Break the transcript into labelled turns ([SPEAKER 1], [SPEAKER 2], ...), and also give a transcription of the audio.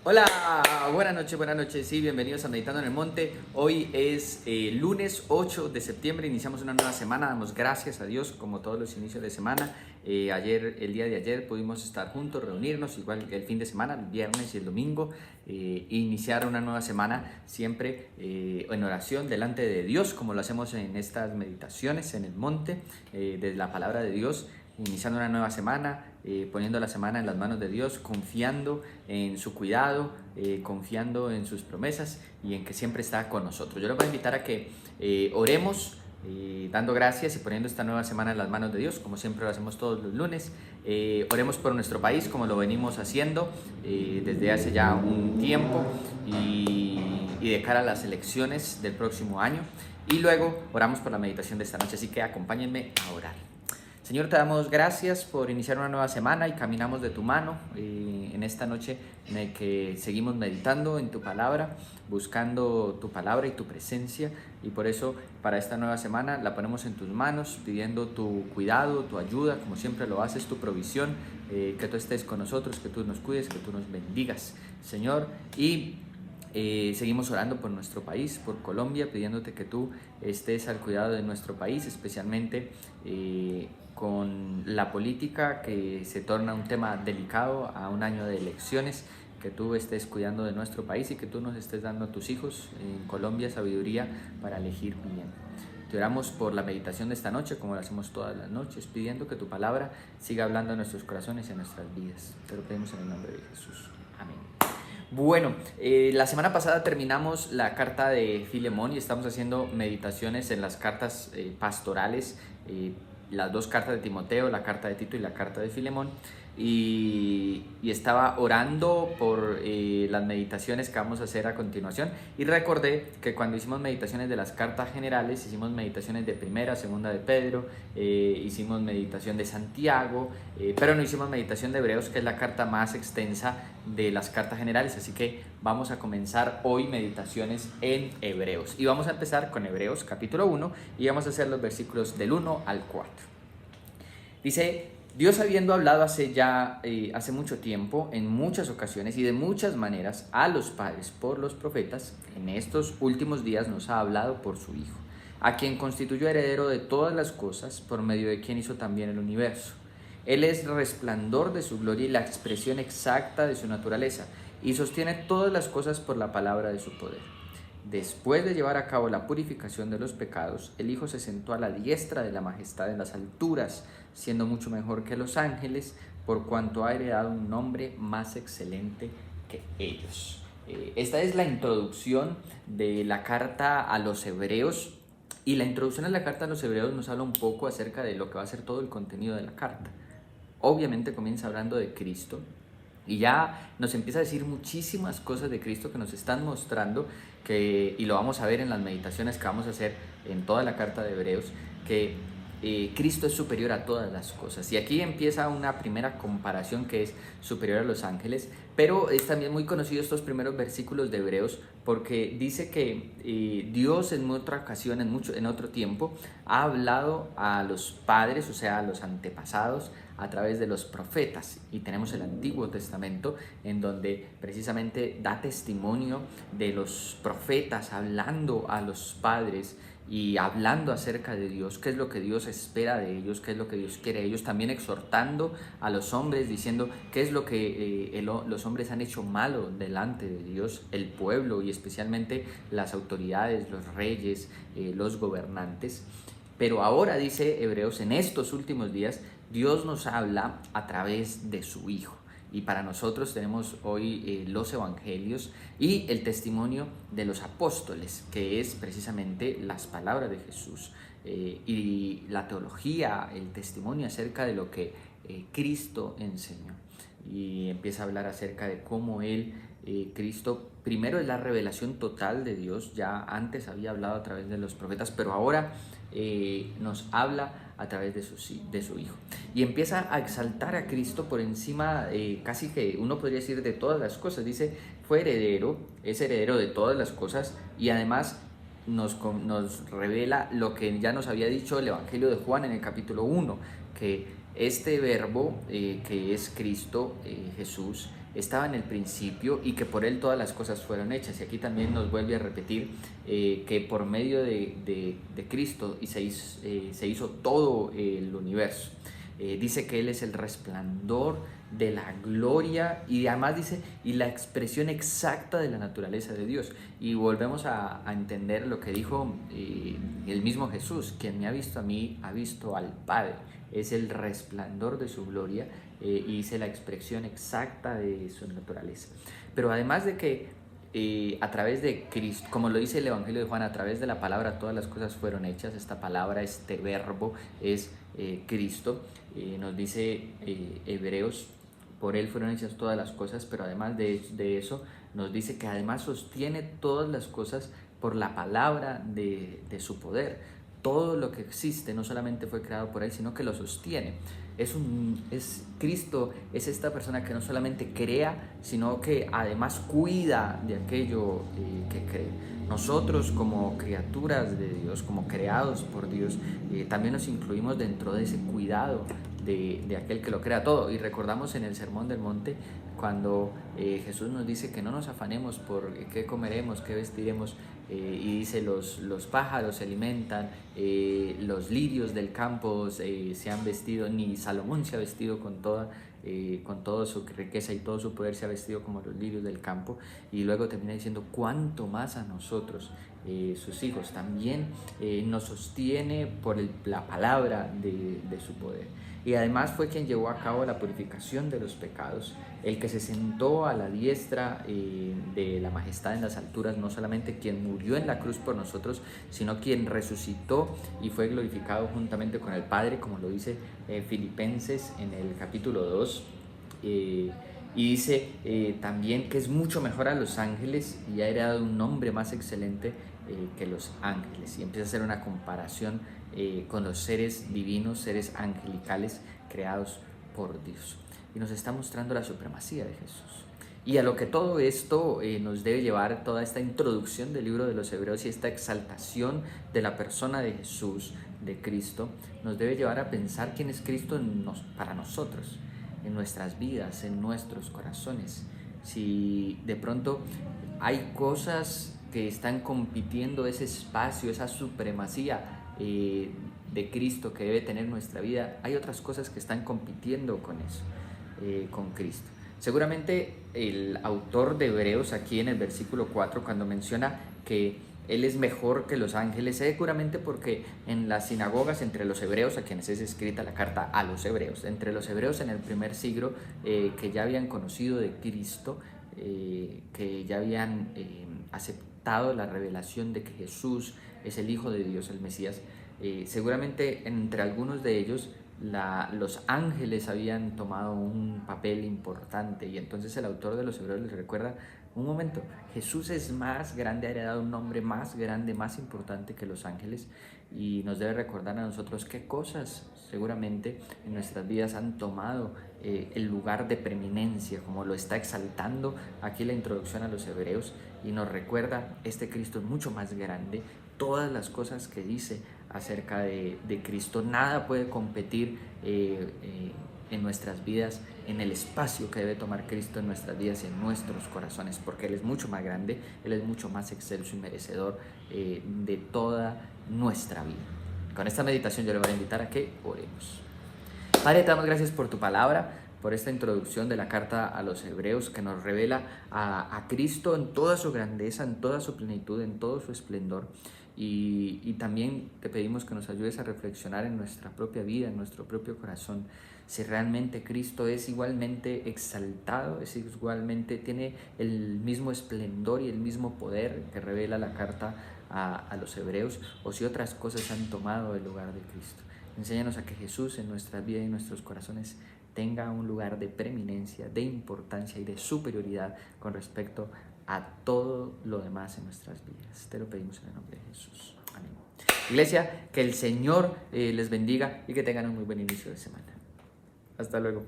[SPEAKER 1] Hola, buenas noches, sí, bienvenidos a Meditando en el Monte. Hoy es lunes 8 de septiembre, iniciamos una nueva semana, damos gracias a Dios como todos los inicios de semana. El día de ayer pudimos estar juntos, reunirnos, igual que el fin de semana, el viernes y el domingo, iniciar una nueva semana siempre en oración delante de Dios, como lo hacemos en estas meditaciones en el monte, desde la palabra de Dios. Iniciando una nueva semana, poniendo la semana en las manos de Dios, confiando en su cuidado, confiando en sus promesas y en que siempre está con nosotros. Yo les voy a invitar a que oremos, dando gracias y poniendo esta nueva semana en las manos de Dios, como siempre lo hacemos todos los lunes. Oremos por nuestro país, como lo venimos haciendo desde hace ya un tiempo y de cara a las elecciones del próximo año. Y luego oramos por la meditación de esta noche, así que acompáñenme a orar. Señor, te damos gracias por iniciar una nueva semana y caminamos de tu mano en esta noche en la que seguimos meditando en tu palabra, buscando tu palabra y tu presencia, y por eso para esta nueva semana la ponemos en tus manos, pidiendo tu cuidado, tu ayuda, como siempre lo haces, tu provisión, que tú estés con nosotros, que tú nos cuides, que tú nos bendigas, Señor. Y seguimos orando por nuestro país, por Colombia, pidiéndote que tú estés al cuidado de nuestro país, especialmente con la política que se torna un tema delicado a un año de elecciones, que tú estés cuidando de nuestro país y que tú nos estés dando a tus hijos en Colombia sabiduría para elegir bien. Te oramos por la meditación de esta noche, como lo hacemos todas las noches, pidiendo que tu palabra siga hablando a nuestros corazones y a nuestras vidas. Te lo pedimos en el nombre de Jesús. Amén. Bueno, la semana pasada terminamos la carta de Filemón y estamos haciendo meditaciones en las cartas pastorales, las dos cartas de Timoteo, la carta de Tito y la carta de Filemón, y estaba orando por las meditaciones que vamos a hacer a continuación, y recordé que cuando hicimos meditaciones de las cartas generales, hicimos meditaciones de primera, segunda de Pedro, hicimos meditación de Santiago, pero no hicimos meditación de Hebreos, que es la carta más extensa de las cartas generales, así que vamos a comenzar hoy meditaciones en Hebreos, y vamos a empezar con Hebreos capítulo 1, y vamos a hacer los versículos del 1 al 4. Dice: Dios, habiendo hablado hace mucho tiempo, en muchas ocasiones y de muchas maneras a los padres por los profetas, en estos últimos días nos ha hablado por su Hijo, a quien constituyó heredero de todas las cosas, por medio de quien hizo también el universo. Él es el resplandor de su gloria y la expresión exacta de su naturaleza, y sostiene todas las cosas por la palabra de su poder. Después de llevar a cabo la purificación de los pecados, el Hijo se sentó a la diestra de la majestad en las alturas, siendo mucho mejor que los ángeles, por cuanto ha heredado un nombre más excelente que ellos. Esta es la introducción de la carta a los Hebreos, y la introducción a la carta a los Hebreos nos habla un poco acerca de lo que va a ser todo el contenido de la carta. Obviamente comienza hablando de Cristo, y ya nos empieza a decir muchísimas cosas de Cristo que nos están mostrando, y lo vamos a ver en las meditaciones que vamos a hacer en toda la carta de Hebreos, que Cristo es superior a todas las cosas. Y aquí empieza una primera comparación, que es superior a los ángeles, pero es también muy conocido estos primeros versículos de Hebreos, porque dice que Dios en otra ocasión, en otro tiempo, ha hablado a los padres, o sea, a los antepasados, a través de los profetas. Y tenemos el Antiguo Testamento, en donde precisamente da testimonio de los profetas hablando a los padres y hablando acerca de Dios, qué es lo que Dios espera de ellos, qué es lo que Dios quiere de ellos, también exhortando a los hombres, diciendo qué es lo que los hombres han hecho malo delante de Dios, el pueblo y especialmente las autoridades, los reyes, los gobernantes. Pero ahora, dice Hebreos, en estos últimos días Dios nos habla a través de su Hijo. Y para nosotros tenemos hoy los evangelios y el testimonio de los apóstoles, que es precisamente las palabras de Jesús, y la teología, el testimonio acerca de lo que Cristo enseñó. Y empieza a hablar acerca de cómo Cristo, primero es la revelación total de Dios, ya antes había hablado a través de los profetas, pero ahora nos habla a través de su Hijo. Y empieza a exaltar a Cristo por encima, casi que uno podría decir, de todas las cosas. Dice, es heredero de todas las cosas, y además nos revela lo que ya nos había dicho el Evangelio de Juan en el capítulo 1, que este verbo, que es Cristo, Jesús, estaba en el principio y que por Él todas las cosas fueron hechas. Y aquí también nos vuelve a repetir que por medio de Cristo y se hizo todo el universo. Dice que Él es el resplandor de la gloria y además dice, y la expresión exacta de la naturaleza de Dios. Y volvemos a entender lo que dijo el mismo Jesús: quien me ha visto a mí, ha visto al Padre. Es el resplandor de su gloria y dice la expresión exacta de su naturaleza. Pero además de que a través de Cristo, como lo dice el Evangelio de Juan, a través de la palabra todas las cosas fueron hechas. Esta palabra, este verbo es Cristo. Nos dice Hebreos, por Él fueron hechas todas las cosas, pero además de eso nos dice que además sostiene todas las cosas por la palabra de su poder. Todo lo que existe no solamente fue creado por Él, sino que lo sostiene. Cristo es esta persona que no solamente crea, sino que además cuida de aquello que cree. Nosotros, como criaturas de Dios, como creados por Dios, también nos incluimos dentro de ese cuidado de aquel que lo crea todo. Y recordamos en el Sermón del Monte cuando Jesús nos dice que no nos afanemos por qué comeremos, qué vestiremos, y dice los pájaros se alimentan, los lirios del campo se han vestido, ni Salomón se ha vestido con toda su riqueza y todo su poder, se ha vestido como los lirios del campo. Y luego termina diciendo cuánto más a nosotros, sus hijos. También nos sostiene por la palabra de su poder. Y además fue quien llevó a cabo la purificación de los pecados, el que se sentó a la diestra de la majestad en las alturas, no solamente quien murió en la cruz por nosotros, sino quien resucitó y fue glorificado juntamente con el Padre, como lo dice Filipenses en el capítulo 2. Y dice también que es mucho mejor a los ángeles y ha heredado un nombre más excelente que los ángeles. Y empieza a hacer una comparación con los seres divinos, seres angelicales creados por Dios. Y nos está mostrando la supremacía de Jesús. Y a lo que todo esto nos debe llevar, toda esta introducción del libro de los Hebreos y esta exaltación de la persona de Jesús, de Cristo, nos debe llevar a pensar quién es Cristo para nosotros, en nuestras vidas, en nuestros corazones. Si de pronto hay cosas que están compitiendo ese espacio, esa supremacía de Cristo que debe tener nuestra vida, hay otras cosas que están compitiendo con eso, con Cristo. Seguramente el autor de Hebreos aquí en el versículo 4, cuando menciona que Él es mejor que los ángeles, seguramente porque en las sinagogas entre los hebreos, a quienes es escrita la carta a los hebreos, entre los hebreos en el primer siglo, que ya habían conocido de Cristo, que ya habían aceptado la revelación de que Jesús es el Hijo de Dios, el Mesías, seguramente entre algunos de ellos los ángeles habían tomado un papel importante, y entonces el autor de los Hebreos les recuerda: un momento, Jesús es más grande, ha heredado un nombre más grande, más importante que los ángeles, y nos debe recordar a nosotros qué cosas seguramente en nuestras vidas han tomado el lugar de preeminencia, como lo está exaltando aquí la introducción a los Hebreos, y nos recuerda: este Cristo es mucho más grande. Todas las cosas que dice acerca de Cristo, nada puede competir en nuestras vidas, en el espacio que debe tomar Cristo en nuestras vidas y en nuestros corazones, porque Él es mucho más grande, Él es mucho más excelso y merecedor de toda nuestra vida. Con esta meditación yo le voy a invitar a que oremos. Padre, te damos gracias por tu palabra, por esta introducción de la carta a los Hebreos que nos revela a Cristo en toda su grandeza, en toda su plenitud, en todo su esplendor. Y también te pedimos que nos ayudes a reflexionar en nuestra propia vida, en nuestro propio corazón, si realmente Cristo es igualmente exaltado, tiene el mismo esplendor y el mismo poder que revela la carta a los Hebreos, o si otras cosas han tomado el lugar de Cristo. Enséñanos a que Jesús en nuestras vidas y en nuestros corazones tenga un lugar de preeminencia, de importancia y de superioridad con respecto a todo lo demás en nuestras vidas. Te lo pedimos en el nombre de Jesús. Amén. Iglesia, que el Señor les bendiga y que tengan un muy buen inicio de semana. Hasta luego.